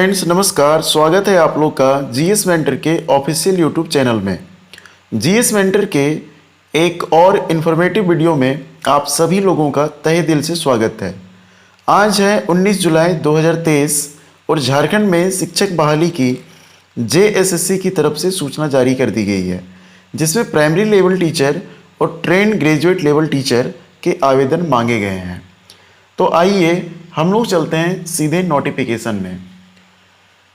Friends, नमस्कार। स्वागत है आप लोग का जीएस मेंटर के ऑफिशियल यूट्यूब चैनल में। जीएस मेंटर के एक और इन्फॉर्मेटिव वीडियो में आप सभी लोगों का तहे दिल से स्वागत है। आज है 19 जुलाई 2023 और झारखंड में शिक्षक बहाली की जेएसएससी की तरफ से सूचना जारी कर दी गई है, जिसमें प्राइमरी लेवल टीचर और ट्रेंड ग्रेजुएट लेवल टीचर के आवेदन मांगे गए हैं। तो आइए हम लोग चलते हैं सीधे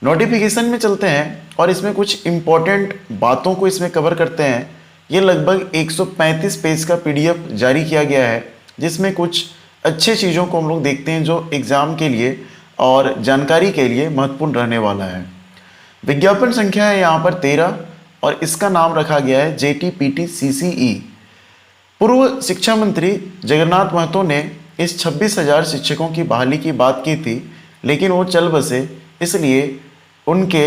नोटिफिकेशन में चलते हैं और इसमें कुछ इम्पॉर्टेंट बातों को इसमें कवर करते हैं। ये लगभग 135 पेज का पीडीएफ जारी किया गया है, जिसमें कुछ अच्छे चीज़ों को हम लोग देखते हैं जो एग्ज़ाम के लिए और जानकारी के लिए महत्वपूर्ण रहने वाला है। विज्ञापन संख्या है यहाँ पर 13 और इसका नाम रखा गया है JTPT-CCE। पूर्व शिक्षा मंत्री जगन्नाथ महतो ने इस 26,000 शिक्षकों की बहाली की बात की थी, लेकिन वो चल बसे, इसलिए उनके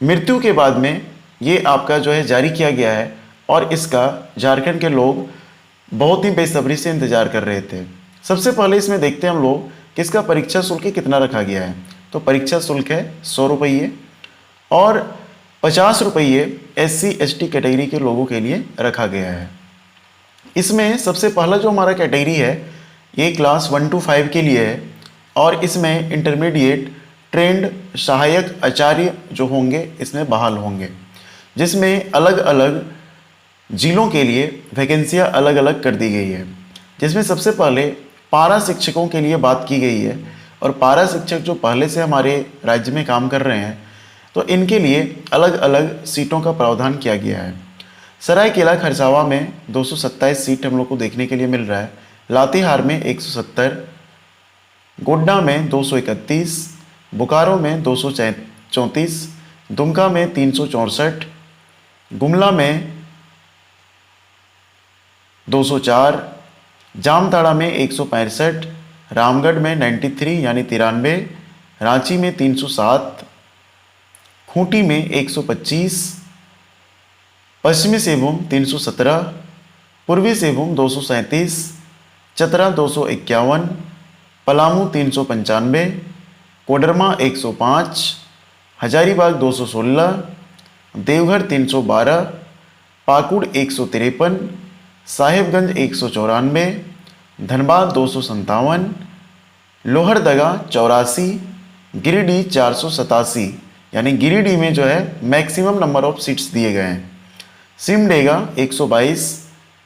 मृत्यु के बाद में ये आपका जो है जारी किया गया है और इसका झारखंड के लोग बहुत ही बेसब्री से इंतज़ार कर रहे थे। सबसे पहले इसमें देखते हैं हम लोग कि इसका परीक्षा शुल्क कितना रखा गया है। तो परीक्षा शुल्क है 100 रुपये और 50 रुपये SC/ST कैटेगरी के लोगों के लिए रखा गया है। इसमें सबसे पहला जो हमारा कैटेगरी है ये क्लास 1 to 5 के लिए है और इसमें इंटरमीडिएट ट्रेंड सहायक आचार्य जो होंगे इसमें बहाल होंगे, जिसमें अलग अलग जिलों के लिए वैकेंसियाँ अलग अलग कर दी गई है। जिसमें सबसे पहले पारा शिक्षकों के लिए बात की गई है और पारा शिक्षक जो पहले से हमारे राज्य में काम कर रहे हैं तो इनके लिए अलग अलग सीटों का प्रावधान किया गया है। सरायकेला खरसावां में 227 सीट हम लोग को देखने के लिए मिल रहा है, लातेहार में 170, गोड्डा में 231, बोकारो में 234, दुमका में 364, गुमला में 204, जामताड़ा में 165, रामगढ़ में 93 यानी 93, रांची में 307, खूंटी में 125, पश्चिमी सिंहभूम 317, पूर्वी सिंहभूम 237, चतरा 251, पलामू 395, कोडरमा 105, हजारीबाग 216, देवघर 312, पाकुड़ 153, साहेबगंज 194, धनबाद 257, लोहरदगा 84, गिरिडीह 487 यानी गिरिडीह में जो है मैक्सिमम नंबर ऑफ सीट्स दिए गए हैं, सिमडेगा 122,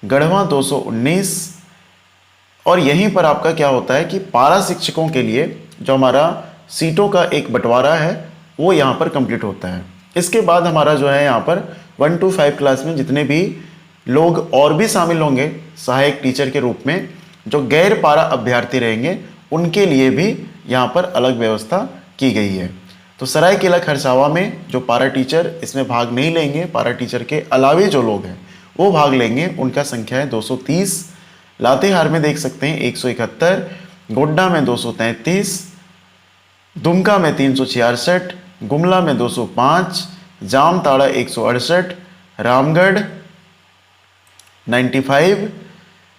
गढ़वा 219। और यहीं पर आपका क्या होता है कि पारा शिक्षकों के लिए जो हमारा सीटों का एक बंटवारा है वो यहाँ पर कंप्लीट होता है। इसके बाद हमारा जो है यहाँ पर 1 to 5 क्लास में जितने भी लोग और भी शामिल होंगे सहायक टीचर के रूप में, जो गैर पारा अभ्यर्थी रहेंगे उनके लिए भी यहाँ पर अलग व्यवस्था की गई है। तो सरायकेला खरसावां में जो पारा टीचर इसमें भाग नहीं लेंगे, पारा टीचर के अलावे जो लोग हैं वो भाग लेंगे, उनका संख्या है 230। लातेहार में देख सकते हैं 171, गोड्डा में 233, दुमका में 366, गुमला में 205, जामताड़ा 168, रामगढ़ 95,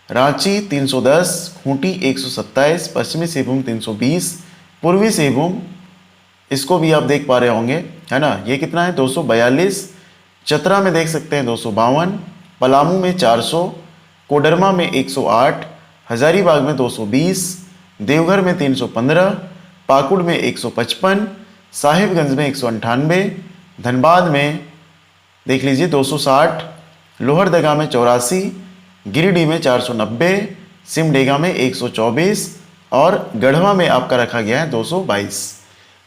रांची 310, खूंटी 127, पश्चिमी सिंहभूम 320, पूर्वी सिंहभूम इसको भी आप देख पा रहे होंगे, है ना, ये कितना है 242, चतरा में देख सकते हैं 252, पलामू में 400, कोडरमा में 108, हजारीबाग में 220, देवघर में 315, पाकुड़ में 155, साहिबगंज में 198, धनबाद में देख लीजिए 260, लोहरदगा में 84, गिरिडीह में 490, सिमडेगा में 124 और गढ़वा में आपका रखा गया है 222।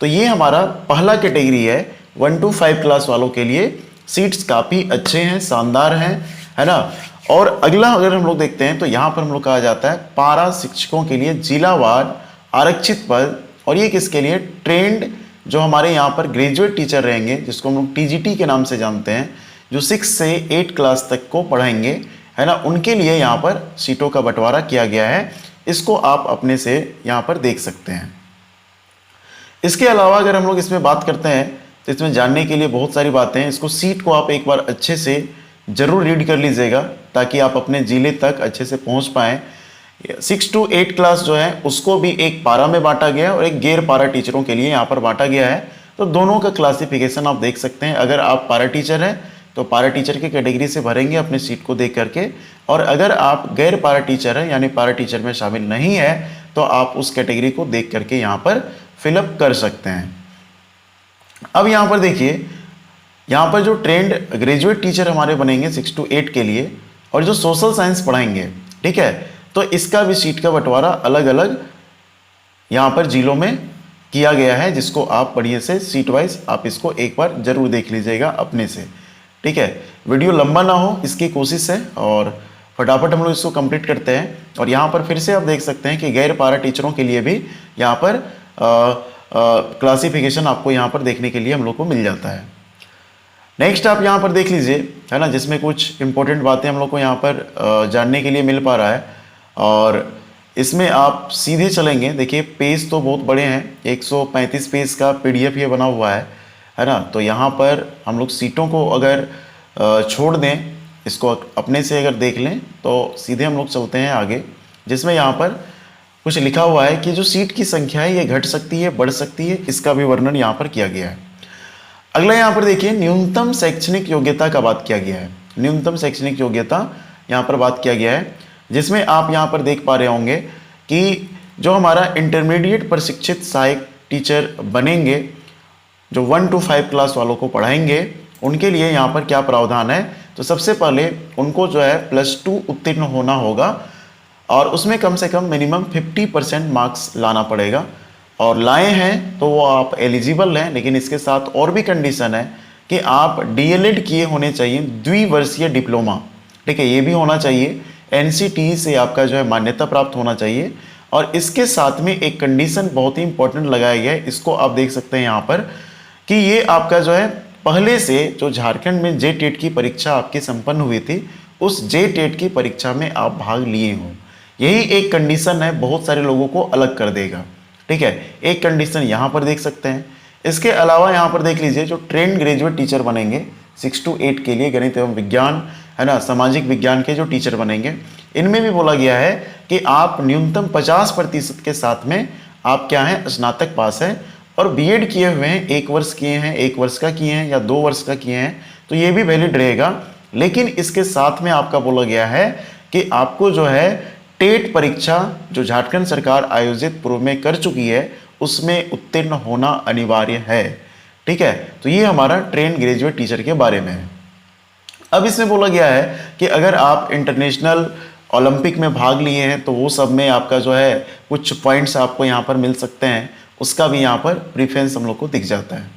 तो ये हमारा पहला कैटेगरी है 1 to 5 क्लास वालों के लिए। सीट्स काफ़ी अच्छे हैं, शानदार हैं, है ना। और अगला अगर हम लोग देखते हैं तो यहाँ पर हम लोग कहा जाता है पारा शिक्षकों के लिए जिलावार आरक्षित पद, और ये किसके लिए, ट्रेंड जो हमारे यहाँ पर ग्रेजुएट टीचर रहेंगे जिसको हम लोग TGT के नाम से जानते हैं, जो 6 से 8 क्लास तक को पढ़ाएंगे, है ना, उनके लिए यहाँ पर सीटों का बंटवारा किया गया है। इसको आप अपने से यहाँ पर देख सकते हैं। इसके अलावा अगर हम लोग इसमें बात करते हैं तो इसमें जानने के लिए बहुत सारी बातें हैं। इसको सीट को आप एक बार अच्छे से ज़रूर रीड कर लीजिएगा ताकि आप अपने ज़िले तक अच्छे से पहुंच पाएँ। 6 to 8 क्लास जो है उसको भी एक पारा में बांटा गया है और एक गैर पारा टीचरों के लिए यहाँ पर बांटा गया है। तो दोनों का क्लासिफिकेशन आप देख सकते हैं। अगर आप पारा टीचर हैं तो पारा टीचर की कैटेगरी से भरेंगे अपने सीट को देख करके, और अगर आप गैर पारा टीचर हैं यानी पारा टीचर में शामिल नहीं है तो आप उस कैटेगरी को देख करके यहाँ पर फिलअप कर सकते हैं। अब यहाँ पर देखिए, यहाँ पर जो ट्रेंड ग्रेजुएट टीचर हमारे बनेंगे 6 to 8 के लिए, और जो सोशल साइंस पढ़ाएंगे, ठीक है, तो इसका भी सीट का बंटवारा अलग अलग यहाँ पर जिलों में किया गया है, जिसको आप बढ़िया से सीट वाइज आप इसको एक बार जरूर देख लीजिएगा अपने से, ठीक है। वीडियो लंबा ना हो इसकी कोशिश है, और फटाफट हम लोग इसको कंप्लीट करते हैं। और यहाँ पर फिर से आप देख सकते हैं कि गैर पारा टीचरों के लिए भी यहाँ पर क्लासिफिकेशन आपको यहाँ पर देखने के लिए हम लोग को मिल जाता है। नेक्स्ट आप यहाँ पर देख लीजिए, है ना, जिसमें कुछ इंपॉर्टेंट बातें हम लोग को यहाँ पर जानने के लिए मिल पा रहा है। और इसमें आप सीधे चलेंगे, देखिए पेज तो बहुत बड़े हैं, 135 पेज का PDF ये बना हुआ है ना। तो यहाँ पर हम लोग सीटों को अगर छोड़ दें, इसको अपने से अगर देख लें तो सीधे हम लोग चलते हैं आगे, जिसमें यहाँ पर कुछ लिखा हुआ है कि जो सीट की संख्या है ये घट सकती है, बढ़ सकती है, इसका भी वर्णन यहाँ पर किया गया है। अगला यहाँ पर देखिए, न्यूनतम शैक्षणिक योग्यता का बात किया गया है। न्यूनतम शैक्षणिक योग्यता यहाँ पर बात किया गया है, जिसमें आप यहाँ पर देख पा रहे होंगे कि जो हमारा इंटरमीडिएट प्रशिक्षित सहायक टीचर बनेंगे, जो 1 to 5 क्लास वालों को पढ़ाएंगे, उनके लिए यहाँ पर क्या प्रावधान है। तो सबसे पहले उनको जो है +2 उत्तीर्ण होना होगा, और उसमें कम से कम मिनिमम 50% मार्क्स लाना पड़ेगा, और लाए हैं तो वो आप एलिजिबल हैं। लेकिन इसके साथ और भी कंडीशन है कि आप DLED किए होने चाहिए, द्विवर्षीय डिप्लोमा, ठीक है, ये भी होना चाहिए। NCTE से आपका जो है मान्यता प्राप्त होना चाहिए। और इसके साथ में एक कंडीशन बहुत ही इंपॉर्टेंट लगाया गया है, इसको आप देख सकते हैं यहाँ पर, कि ये आपका जो है पहले से जो झारखंड में JTET की परीक्षा आपकी संपन्न हुई थी, उस JTET की परीक्षा में आप भाग लिए हो। यही एक कंडीशन है, बहुत सारे लोगों को अलग कर देगा, ठीक है। एक कंडीशन यहाँ पर देख सकते हैं। इसके अलावा यहाँ पर देख लीजिए, जो ट्रेंड ग्रेजुएट टीचर बनेंगे 6 to 8 के लिए, गणित एवं विज्ञान, है ना, सामाजिक विज्ञान के जो टीचर बनेंगे, इनमें भी बोला गया है कि आप न्यूनतम 50% के साथ में आप क्या हैं, स्नातक पास हैं, और BEd किए हुए हैं, 1 वर्ष किए हैं, 1 वर्ष का किए हैं या 2 वर्ष का किए हैं, तो ये भी वैलिड रहेगा। लेकिन इसके साथ में आपका बोला गया है कि आपको जो है टेट परीक्षा जो झारखंड सरकार आयोजित पूर्व में कर चुकी है, उसमें उत्तीर्ण होना अनिवार्य है, ठीक है। तो ये हमारा ट्रेंड ग्रेजुएट टीचर के बारे में है। अब इसमें बोला गया है कि अगर आप इंटरनेशनल ओलंपिक में भाग लिए हैं तो वो सब में आपका जो है कुछ पॉइंट्स आपको यहाँ पर मिल सकते हैं, उसका भी यहाँ पर प्रीफरेंस हम लोग को दिख जाता है।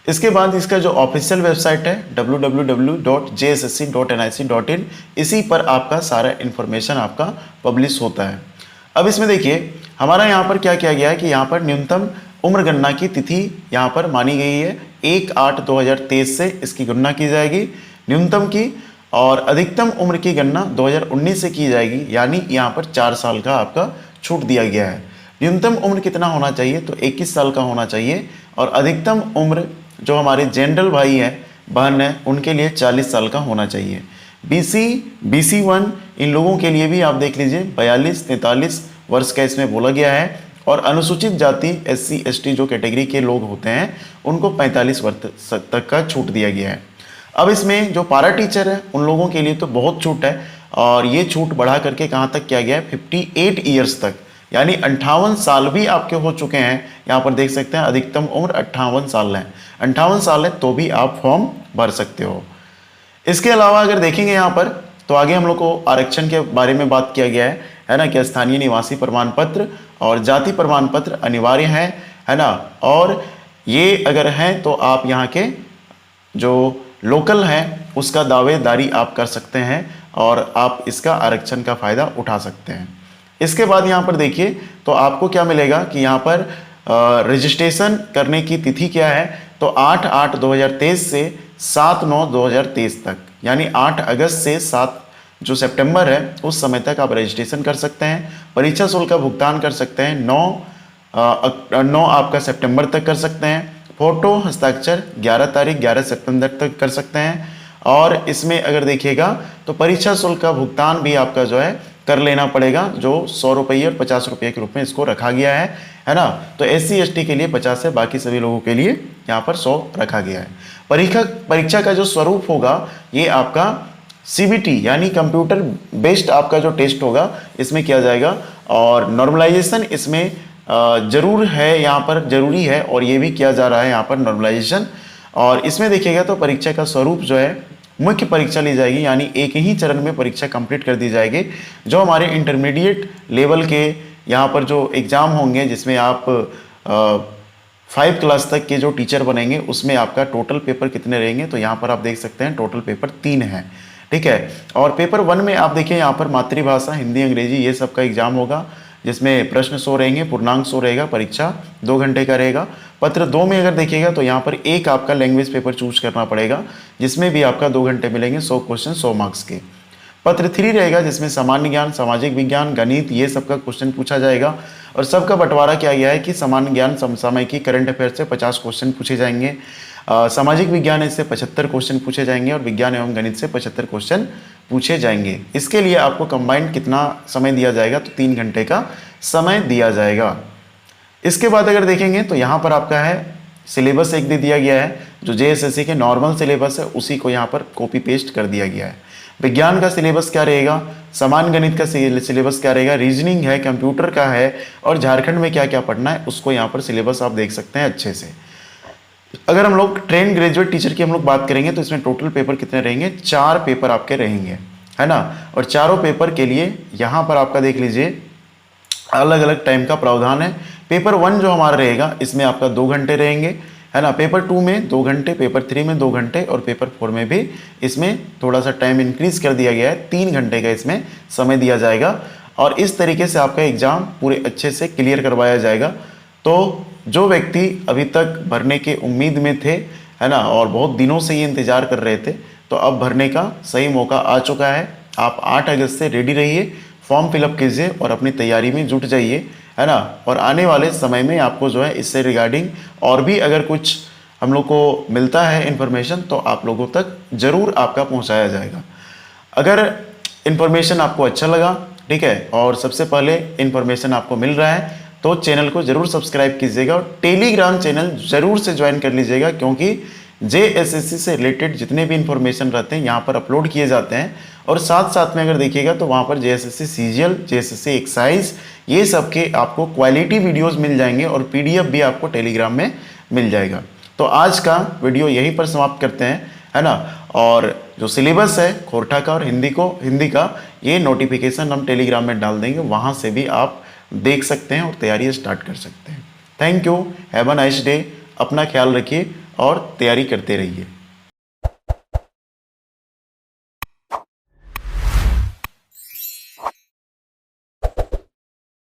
इसके बाद इसका जो ऑफिशियल वेबसाइट है www.jssc.nic.in, इसी पर आपका सारा इन्फॉर्मेशन आपका पब्लिश होता है। अब इसमें देखिए हमारा यहाँ पर क्या किया गया है कि यहाँ पर न्यूनतम उम्र गणना की तिथि यहाँ पर मानी गई है 1/8/2023 से इसकी गणना की जाएगी न्यूनतम की, और अधिकतम उम्र की गणना 2019 से की जाएगी, यानी यहाँ पर 4 साल का आपका छूट दिया गया है। न्यूनतम उम्र कितना होना चाहिए, तो 21 साल का होना चाहिए, और अधिकतम उम्र जो हमारे जनरल भाई हैं, बहन हैं, उनके लिए 40 साल का होना चाहिए। BC1 इन लोगों के लिए भी आप देख लीजिए 42-43 वर्ष का इसमें बोला गया है, और अनुसूचित जाति SC/ST जो कैटेगरी के लोग होते हैं उनको 45 वर्ष तक का छूट दिया गया है। अब इसमें जो पारा टीचर है उन लोगों के लिए तो बहुत छूट है, और ये छूट बढ़ा करके कहाँ तक किया गया है, 58 ईयर्स तक, यानी 58 साल भी आपके हो चुके हैं। यहाँ पर देख सकते हैं अधिकतम उम्र 58 साल है, 58 साल है तो भी आप फॉर्म भर सकते हो। इसके अलावा अगर देखेंगे यहाँ पर तो आगे हम लोग को आरक्षण के बारे में बात किया गया है ना, कि स्थानीय निवासी प्रमाण पत्र और जाति प्रमाण पत्र अनिवार्य है ना, और ये अगर हैं तो आप यहाँ के जो लोकल हैं उसका दावेदारी आप कर सकते हैं, और आप इसका आरक्षण का फ़ायदा उठा सकते हैं। इसके बाद यहाँ पर देखिए तो आपको क्या मिलेगा कि यहाँ पर रजिस्ट्रेशन करने की तिथि क्या है, तो 8/8/2023 से 7/9/2023 तक, यानी 8 अगस्त से 7 जो सितंबर है उस समय तक आप रजिस्ट्रेशन कर सकते हैं। परीक्षा शुल्क का भुगतान कर सकते हैं 9 आपका सितंबर तक कर सकते हैं। फोटो हस्ताक्षर 11 सितंबर तक कर सकते हैं। और इसमें अगर देखिएगा तो परीक्षा शुल्क का भुगतान भी आपका जो है कर लेना पड़ेगा, जो 100 रुपये और 50 रुपये के रूप में इसको रखा गया है ना। तो SC ST के लिए 50 है, बाकी सभी लोगों के लिए यहाँ पर 100 रखा गया है। परीक्षा का जो स्वरूप होगा ये आपका CBT यानी कंप्यूटर बेस्ड आपका जो टेस्ट होगा इसमें किया जाएगा, और नॉर्मलाइजेशन इसमें जरूर है, यहाँ पर जरूरी है, और ये भी किया जा रहा है यहाँ पर नॉर्मलाइजेशन। और इसमें देखिएगा तो परीक्षा का स्वरूप जो है मुख्य परीक्षा ली जाएगी, यानी एक ही चरण में परीक्षा कंप्लीट कर दी जाएगी। जो हमारे इंटरमीडिएट लेवल के यहाँ पर जो एग्ज़ाम होंगे जिसमें आप 5 क्लास तक के जो टीचर बनेंगे उसमें आपका टोटल पेपर कितने रहेंगे, तो यहाँ पर आप देख सकते हैं टोटल पेपर 3 है, ठीक है। और पेपर 1 में आप देखिए यहाँ पर मातृभाषा, हिंदी, अंग्रेजी ये सब का एग्जाम होगा, जिसमें प्रश्न 100 रहेंगे, पूर्णांक 100 रहेगा, परीक्षा 2 घंटे का रहेगा। पत्र 2 में अगर देखिएगा तो यहाँ पर एक आपका लैंग्वेज पेपर चूज करना पड़ेगा, जिसमें भी आपका 2 घंटे मिलेंगे, 100 क्वेश्चन 100 मार्क्स के। पत्र 3 रहेगा जिसमें सामान्य ज्ञान, सामाजिक विज्ञान, गणित ये सब का क्वेश्चन पूछा जाएगा, और सबका बंटवारा किया गया है कि सामान्य ज्ञान, समसामयिकी, करंट अफेयर से 50 क्वेश्चन पूछे जाएंगे, सामाजिक विज्ञान से 75 क्वेश्चन पूछे जाएंगे, और विज्ञान एवं गणित से 75 क्वेश्चन पूछे जाएंगे। इसके लिए आपको कंबाइंड कितना समय दिया जाएगा, तो 3 घंटे का समय दिया जाएगा। इसके बाद अगर देखेंगे तो यहाँ पर आपका है सिलेबस एक दे दिया गया है, जो JSSC के नॉर्मल सिलेबस है उसी को यहाँ पर कॉपी पेस्ट कर दिया गया है। विज्ञान का सिलेबस क्या रहेगा, सामान्य गणित का सिलेबस क्या रहेगा, रीजनिंग है, कंप्यूटर का है, और झारखंड में क्या क्या पढ़ना है उसको यहाँ पर सिलेबस आप देख सकते हैं अच्छे से। अगर हम लोग ट्रेन ग्रेजुएट टीचर की हम लोग बात करेंगे तो इसमें टोटल पेपर कितने रहेंगे, 4 पेपर आपके रहेंगे, है ना। और चारों पेपर के लिए यहाँ पर आपका देख लीजिए अलग अलग टाइम का प्रावधान है। पेपर 1 जो हमारा रहेगा इसमें आपका 2 घंटे रहेंगे, है ना। पेपर 2 में 2 घंटे, पेपर 3 में 2 घंटे, और पेपर 4 में भी इसमें थोड़ा सा टाइम इंक्रीज कर दिया गया है, 3 घंटे का इसमें समय दिया जाएगा। और इस तरीके से आपका एग्जाम पूरे अच्छे से क्लियर करवाया जाएगा। तो जो व्यक्ति अभी तक भरने के उम्मीद में थे, है ना, और बहुत दिनों से ये इंतजार कर रहे थे, तो अब भरने का सही मौका आ चुका है। आप 8 अगस्त से रेडी रहिए, फॉर्म फिलअप कीजिए और अपनी तैयारी में जुट जाइए, है ना। और आने वाले समय में आपको जो है इससे रिगार्डिंग और भी अगर कुछ हम लोग को मिलता है इन्फॉर्मेशन तो आप लोगों तक ज़रूर आपका पहुंचाया जाएगा। अगर इन्फॉर्मेशन आपको अच्छा लगा, ठीक है, और सबसे पहले इन्फॉर्मेशन आपको मिल रहा है तो चैनल को ज़रूर सब्सक्राइब कीजिएगा, और टेलीग्राम चैनल ज़रूर से ज्वाइन कर लीजिएगा, क्योंकि JSSC से रिलेटेड जितने भी इंफॉर्मेशन रहते हैं यहाँ पर अपलोड किए जाते हैं। और साथ साथ में अगर देखिएगा तो वहाँ पर JSSC CGL, JSSC एक्साइज ये सब के आपको क्वालिटी वीडियोस मिल जाएंगे, और PDF भी आपको टेलीग्राम में मिल जाएगा। तो आज का वीडियो यहीं पर समाप्त करते हैं, है ना। और जो सिलेबस है खोरठा का और हिंदी का ये नोटिफिकेशन हम टेलीग्राम में डाल देंगे, वहाँ से भी आप देख सकते हैं और तैयारी स्टार्ट कर सकते हैं। Thank you, have a nice day, अपना ख्याल रखिए और तैयारी करते रहिए।